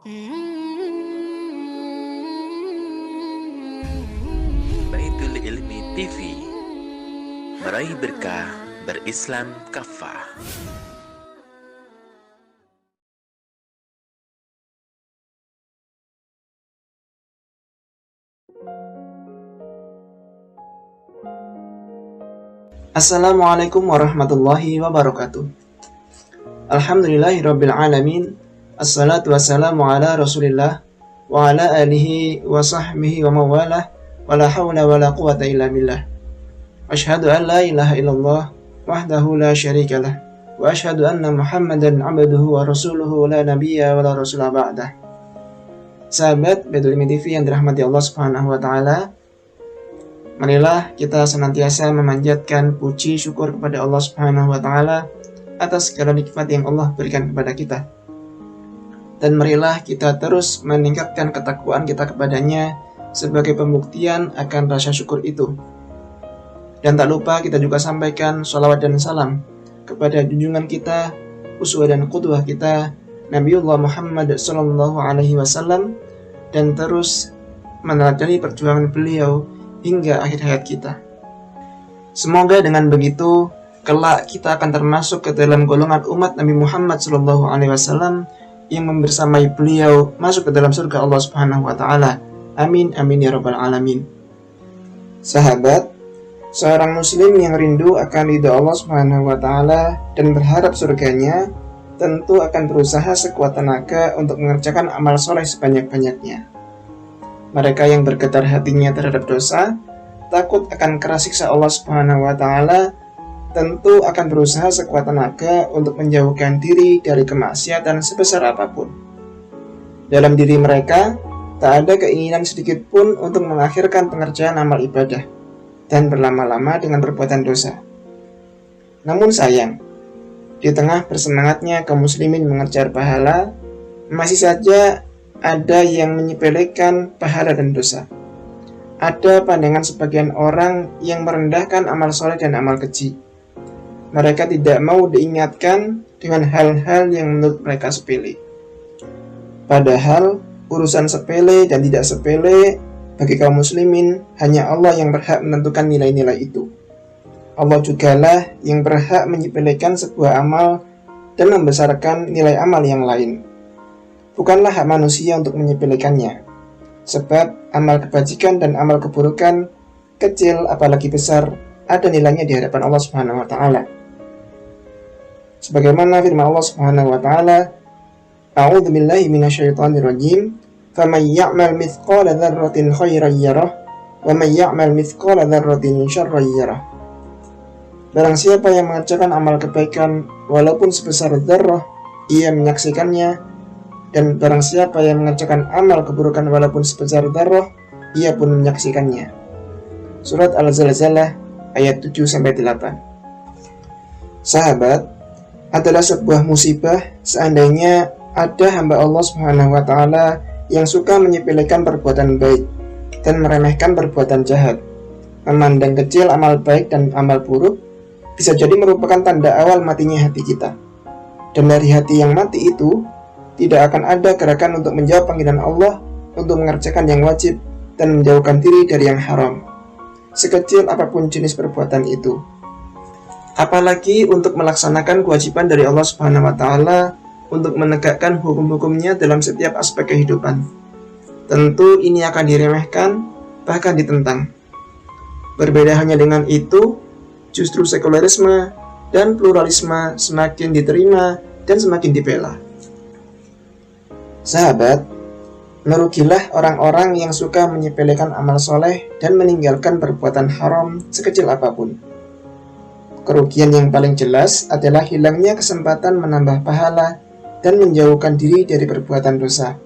Baitul Ilmi TV, meraih berkah berislam kafah. Assalamualaikum warahmatullahi wabarakatuh. Alhamdulillahirabbil alamin. Assalatu wassalamu ala Rasulillah wa ala alihi wa sahbihi wa mawalah. Wala hawla wala quwata illa billah. Asyhadu an la ilaha illallah wahdahu la syarikalah wa asyhadu anna Muhammadan abduhu wa rasuluhu la nabiyya wa la rasula ba'dah. Sahabat Baitul Ilmi TV yang dirahmati Allah Subhanahu wa taala, marilah kita senantiasa memanjatkan puji syukur kepada Allah Subhanahu wa taala atas segala nikmat yang Allah berikan kepada kita. Dan marilah kita terus meningkatkan ketakwaan kita kepadanya sebagai pembuktian akan rasa syukur itu. Dan tak lupa kita juga sampaikan sholawat dan salam kepada junjungan kita, uswah dan qudwah kita, Nabiullah Muhammad sallallahu alaihi wasallam, dan terus meneladani perjuangan beliau hingga akhir hayat kita. Semoga dengan begitu kelak kita akan termasuk ke dalam golongan umat Nabi Muhammad SAW yang membersamai beliau masuk ke dalam surga Allah Subhanahu wa taala. Amin amin ya rabbal alamin. Sahabat, seorang muslim yang rindu akan ridha Allah Subhanahu wa taala dan berharap surganya tentu akan berusaha sekuat tenaga untuk mengerjakan amal soleh sebanyak-banyaknya. Mereka yang bergetar hatinya terhadap dosa, takut akan keras siksa Allah Subhanahu wa taala, tentu akan berusaha sekuat tenaga untuk menjauhkan diri dari kemaksiatan sebesar apapun. Dalam diri mereka, tak ada keinginan sedikit pun untuk mengakhirkan pengerjaan amal ibadah dan berlama-lama dengan perbuatan dosa. Namun sayang, di tengah bersemangatnya kaum muslimin mengejar pahala, masih saja ada yang menyepelekan pahala dan dosa. Ada pandangan sebagian orang yang merendahkan amal soleh dan amal keji. Mereka tidak mau diingatkan dengan hal-hal yang menurut mereka sepele. Padahal urusan sepele dan tidak sepele bagi kaum muslimin hanya Allah yang berhak menentukan nilai-nilai itu. Allah jugalah yang berhak menyepelekan sebuah amal dan membesarkan nilai amal yang lain. Bukanlah hak manusia untuk menyepelekannya, sebab amal kebajikan dan amal keburukan, kecil apalagi besar, ada nilainya di hadapan Allah Subhanahu wa taala. Sebagaimana firman Allah Subhanahu wa taala, A'udzu billahi minasyaitonir rajim, faman ya'mal mithqala dzarratin khairan yarah, wa man ya'mal mithqala dzarratin syarran yarah. Barang siapa yang mengerjakan amal kebaikan walaupun sebesar dzarrah, ia menyaksikannya. Dan barang siapa yang mengerjakan amal keburukan walaupun sebesar dzarrah, ia pun menyaksikannya. Surat Al-Zalzalah ayat 7-8. Sahabat, adalah sebuah musibah seandainya ada hamba Allah Subhanahu wa taala yang suka menyepelekan perbuatan baik dan meremehkan perbuatan jahat. Memandang kecil amal baik dan amal buruk bisa jadi merupakan tanda awal matinya hati kita. Dan dari hati yang mati itu tidak akan ada gerakan untuk menjawab panggilan Allah untuk mengerjakan yang wajib dan menjauhkan diri dari yang haram, sekecil apapun jenis perbuatan itu. Apalagi untuk melaksanakan kewajiban dari Allah Subhanahu wa taala untuk menegakkan hukum-hukumnya dalam setiap aspek kehidupan. Tentu ini akan diremehkan, bahkan ditentang. Berbeda hanya dengan itu, justru sekularisme dan pluralisme semakin diterima dan semakin dibela. Sahabat, merugilah orang-orang yang suka menyepelekan amal soleh dan meninggalkan perbuatan haram sekecil apapun. Kerugian yang paling jelas adalah hilangnya kesempatan menambah pahala dan menjauhkan diri dari perbuatan dosa.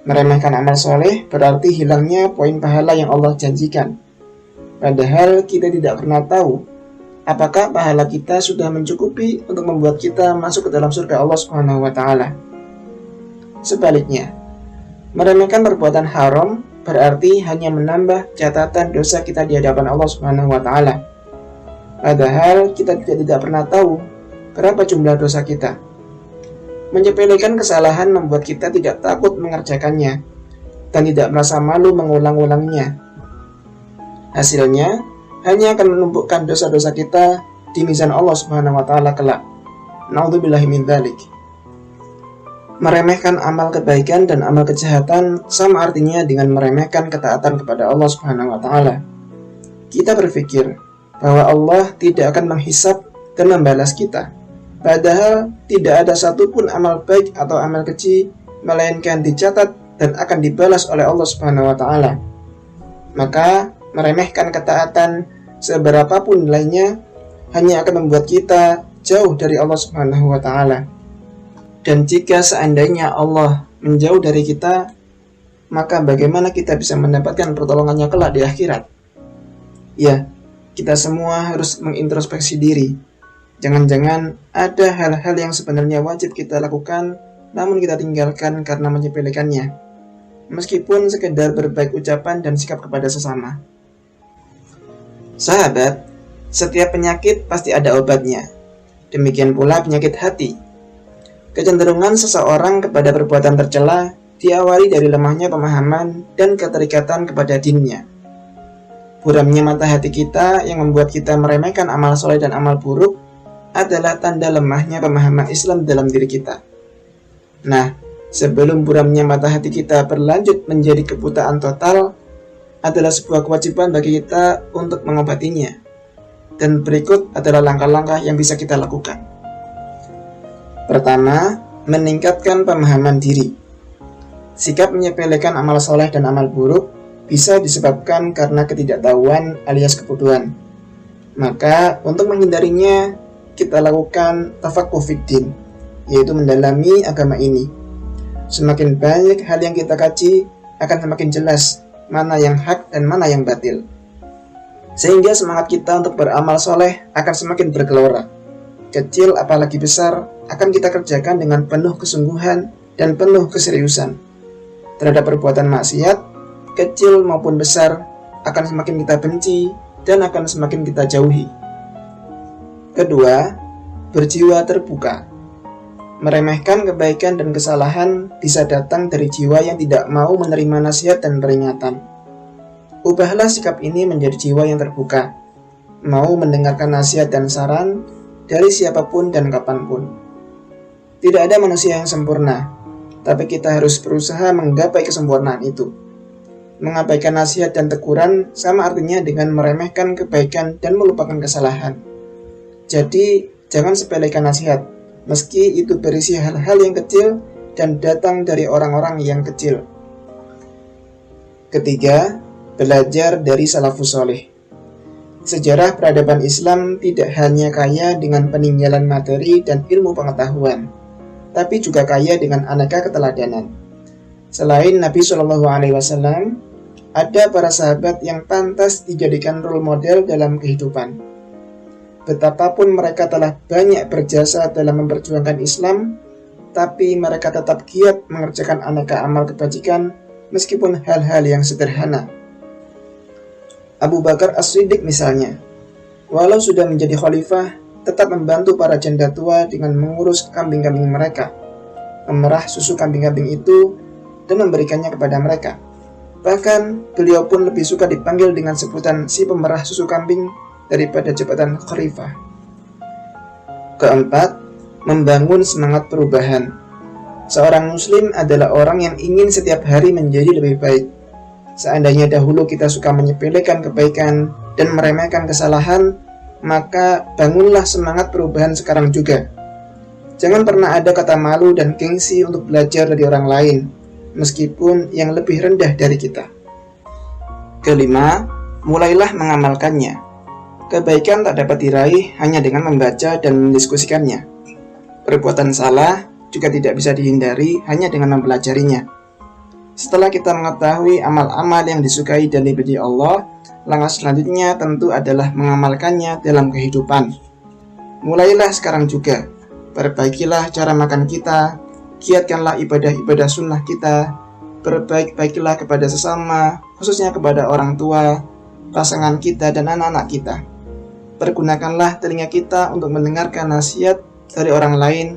Meremehkan amal soleh berarti hilangnya poin pahala yang Allah janjikan. Padahal kita tidak pernah tahu apakah pahala kita sudah mencukupi untuk membuat kita masuk ke dalam surga Allah Subhanahu wa taala. Sebaliknya, meremehkan perbuatan haram berarti hanya menambah catatan dosa kita di hadapan Allah Subhanahu wa taala. Padahal kita tidak pernah tahu berapa jumlah dosa kita. Menyepelekan kesalahan membuat kita tidak takut mengerjakannya dan tidak merasa malu mengulang-ulangnya. Hasilnya hanya akan menumpukkan dosa-dosa kita di mizan Allah Subhanahu wa taala kelak. Naudzubillahi min dzalik. Meremehkan amal kebaikan dan amal kejahatan sama artinya dengan meremehkan ketaatan kepada Allah Subhanahu wa taala. Kita berpikir bahwa Allah tidak akan menghisab dan membalas kita. Padahal tidak ada satupun amal baik atau amal keji melainkan dicatat dan akan dibalas oleh Allah Subhanahu wa taala. Maka meremehkan ketaatan seberapapun nilainya hanya akan membuat kita jauh dari Allah Subhanahu wa taala. Dan jika seandainya Allah menjauh dari kita, maka bagaimana kita bisa mendapatkan pertolongannya kelak di akhirat? Ya, kita semua harus mengintrospeksi diri. Jangan-jangan ada hal-hal yang sebenarnya wajib kita lakukan, namun kita tinggalkan karena menyepelekannya, meskipun sekedar berbaik ucapan dan sikap kepada sesama. Sahabat, setiap penyakit pasti ada obatnya. Demikian pula penyakit hati. Kecenderungan seseorang kepada perbuatan tercela diawali dari lemahnya pemahaman dan keterikatan kepada dinnya. Buramnya mata hati kita yang membuat kita meremehkan amal soleh dan amal buruk adalah tanda lemahnya pemahaman Islam dalam diri kita. Nah, sebelum buramnya mata hati kita berlanjut menjadi kebutaan total, adalah sebuah kewajiban bagi kita untuk mengobatinya. Dan berikut adalah langkah-langkah yang bisa kita lakukan. Pertama, meningkatkan pemahaman diri. Sikap menyepelekan amal soleh dan amal buruk bisa disebabkan karena ketidaktahuan alias kebodohan. Maka, untuk menghindarinya, kita lakukan tafaqquh fiddin, yaitu mendalami agama ini. Semakin banyak hal yang kita kaji, akan semakin jelas mana yang hak dan mana yang batil. Sehingga semangat kita untuk beramal soleh akan semakin bergelora. Kecil apalagi besar akan kita kerjakan dengan penuh kesungguhan dan penuh keseriusan. Terhadap perbuatan maksiat, kecil maupun besar, akan semakin kita benci dan akan semakin kita jauhi. Kedua, berjiwa terbuka. Meremehkan kebaikan dan kesalahan bisa datang dari jiwa yang tidak mau menerima nasihat dan peringatan. Ubahlah sikap ini menjadi jiwa yang terbuka, mau mendengarkan nasihat dan saran dari siapapun dan kapanpun. Tidak ada manusia yang sempurna, tapi kita harus berusaha menggapai kesempurnaan itu. Mengabaikan nasihat dan teguran sama artinya dengan meremehkan kebaikan dan melupakan kesalahan. Jadi, jangan sepelekan nasihat, meski itu berisi hal-hal yang kecil dan datang dari orang-orang yang kecil. Ketiga, belajar dari salafus soleh. Sejarah peradaban Islam tidak hanya kaya dengan peninggalan materi dan ilmu pengetahuan, tapi juga kaya dengan aneka keteladanan. Selain Nabi SAW, ada para sahabat yang pantas dijadikan role model dalam kehidupan. Betapapun mereka telah banyak berjasa dalam memperjuangkan Islam, tapi mereka tetap giat mengerjakan aneka amal kebajikan meskipun hal-hal yang sederhana. Abu Bakar As-Siddiq misalnya, walau sudah menjadi khalifah, tetap membantu para janda tua dengan mengurus kambing-kambing mereka, memerah susu kambing-kambing itu, dan memberikannya kepada mereka. Bahkan, beliau pun lebih suka dipanggil dengan sebutan si pemerah susu kambing daripada jabatan khalifah. Keempat, membangun semangat perubahan. Seorang muslim adalah orang yang ingin setiap hari menjadi lebih baik. Seandainya dahulu kita suka menyepelekan kebaikan dan meremehkan kesalahan, maka bangunlah semangat perubahan sekarang juga. Jangan pernah ada kata malu dan gengsi untuk belajar dari orang lain, meskipun yang lebih rendah dari kita. Kelima, mulailah mengamalkannya. Kebaikan tak dapat diraih hanya dengan membaca dan mendiskusikannya. Perbuatan salah juga tidak bisa dihindari hanya dengan mempelajarinya. Setelah kita mengetahui amal-amal yang disukai dan dibenci Allah, langkah selanjutnya tentu adalah mengamalkannya dalam kehidupan. Mulailah sekarang juga. Perbaikilah cara makan kita, giatkanlah ibadah-ibadah sunnah kita, berbaik-baikilah kepada sesama, khususnya kepada orang tua, pasangan kita dan anak-anak kita. Pergunakanlah telinga kita untuk mendengarkan nasihat dari orang lain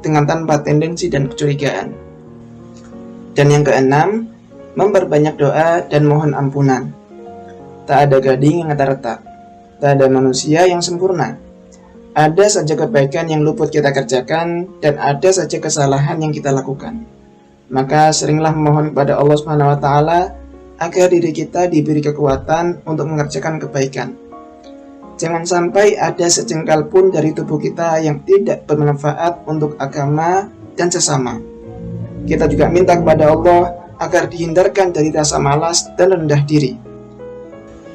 dengan tanpa tendensi dan kecurigaan. Dan yang keenam, memperbanyak doa dan mohon ampunan. Tak ada gading yang tak retak, tak ada manusia yang sempurna. Ada saja kebaikan yang luput kita kerjakan, dan ada saja kesalahan yang kita lakukan. Maka seringlah memohon kepada Allah SWT agar diri kita diberi kekuatan untuk mengerjakan kebaikan. Jangan sampai ada sejengkal pun dari tubuh kita yang tidak bermanfaat untuk agama dan sesama. Kita juga minta kepada Allah agar dihindarkan dari rasa malas dan rendah diri.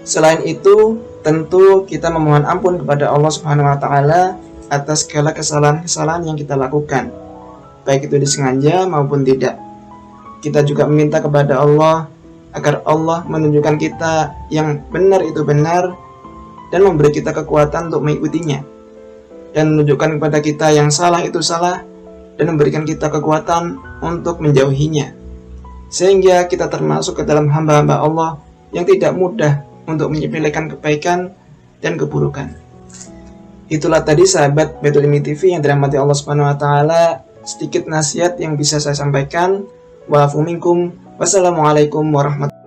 Selain itu, tentu kita memohon ampun kepada Allah SWT atas segala kesalahan-kesalahan yang kita lakukan, baik itu disengaja maupun tidak. Kita juga meminta kepada Allah agar Allah menunjukkan kita yang benar itu benar dan memberi kita kekuatan untuk mengikutinya, dan menunjukkan kepada kita yang salah itu salah dan memberikan kita kekuatan untuk menjauhinya, sehingga kita termasuk ke dalam hamba-hamba Allah yang tidak mudah untuk menyepelekan kebaikan dan keburukan. Itulah tadi sahabat Baitul Ilmi TV yang dirahmati Allah SWT, sedikit nasihat yang bisa saya sampaikan. Wa'afu minkum. Wassalamualaikum warahmatullahi wabarakatuh.